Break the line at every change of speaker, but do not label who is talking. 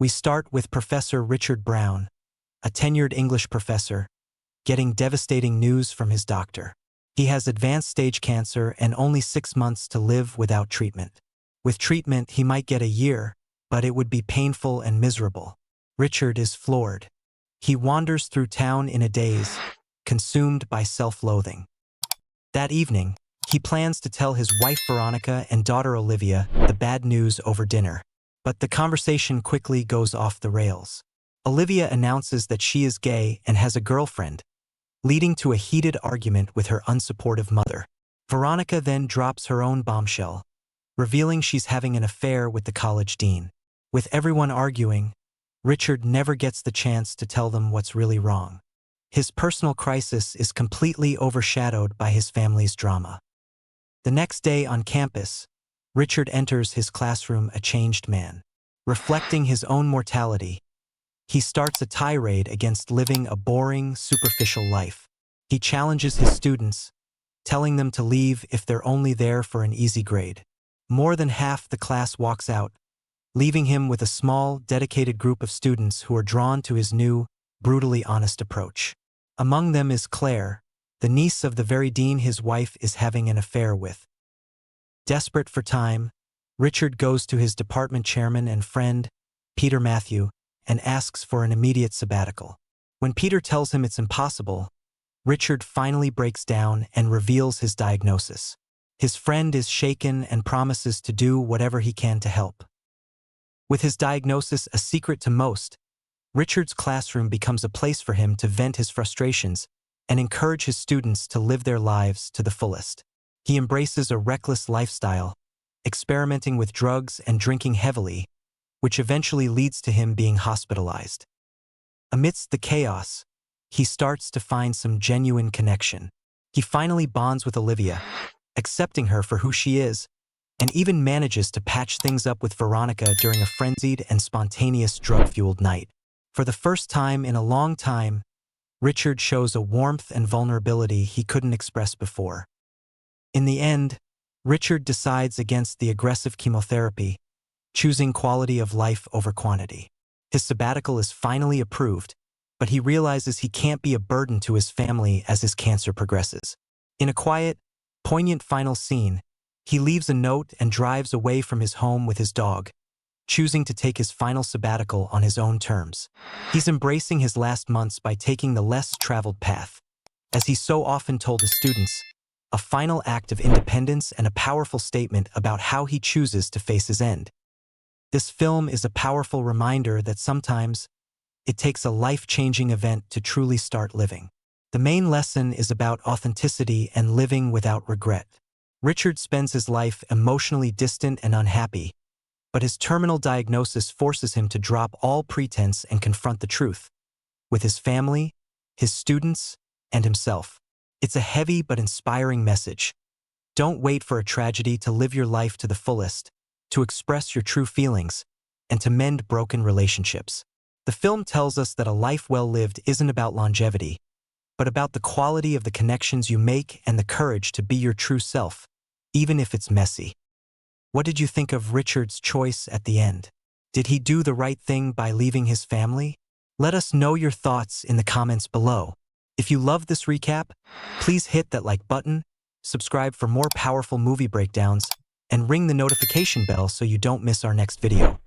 We start with Professor Richard Brown, a tenured English professor, getting devastating news from his doctor. He has advanced stage cancer and only 6 months to live without treatment. With treatment, he might get a year, but it would be painful and miserable. Richard is floored. He wanders through town in a daze, consumed by self-loathing. That evening, he plans to tell his wife Veronica and daughter Olivia the bad news over dinner. But the conversation quickly goes off the rails. Olivia announces that she is gay and has a girlfriend, leading to a heated argument with her unsupportive mother. Veronica then drops her own bombshell, revealing she's having an affair with the college dean. With everyone arguing, Richard never gets the chance to tell them what's really wrong. His personal crisis is completely overshadowed by his family's drama. The next day on campus, Richard enters his classroom a changed man. Reflecting his own mortality, he starts a tirade against living a boring, superficial life. He challenges his students, telling them to leave if they're only there for an easy grade. More than half the class walks out, leaving him with a small, dedicated group of students who are drawn to his new, brutally honest approach. Among them is Claire, the niece of the very dean his wife is having an affair with. Desperate for time, Richard goes to his department chairman and friend, Peter Matthew, and asks for an immediate sabbatical. When Peter tells him it's impossible, Richard finally breaks down and reveals his diagnosis. His friend is shaken and promises to do whatever he can to help. With his diagnosis a secret to most, Richard's classroom becomes a place for him to vent his frustrations and encourage his students to live their lives to the fullest. He embraces a reckless lifestyle, experimenting with drugs and drinking heavily, which eventually leads to him being hospitalized. Amidst the chaos, he starts to find some genuine connection. He finally bonds with Olivia, accepting her for who she is, and even manages to patch things up with Veronica during a frenzied and spontaneous drug-fueled night. For the first time in a long time, Richard shows a warmth and vulnerability he couldn't express before. In the end, Richard decides against the aggressive chemotherapy, choosing quality of life over quantity. His sabbatical is finally approved, but he realizes he can't be a burden to his family as his cancer progresses. In a quiet, poignant final scene, he leaves a note and drives away from his home with his dog, choosing to take his final sabbatical on his own terms. He's embracing his last months by taking the less traveled path. As he so often told his students, a final act of independence and a powerful statement about how he chooses to face his end. This film is a powerful reminder that sometimes it takes a life-changing event to truly start living. The main lesson is about authenticity and living without regret. Richard spends his life emotionally distant and unhappy, but his terminal diagnosis forces him to drop all pretense and confront the truth, with his family, his students, and himself. It's a heavy but inspiring message. Don't wait for a tragedy to live your life to the fullest, to express your true feelings, and to mend broken relationships. The film tells us that a life well lived isn't about longevity, but about the quality of the connections you make and the courage to be your true self, even if it's messy. What did you think of Richard's choice at the end? Did he do the right thing by leaving his family? Let us know your thoughts in the comments below. If you loved this recap, please hit that like button, subscribe for more powerful movie breakdowns, and ring the notification bell so you don't miss our next video.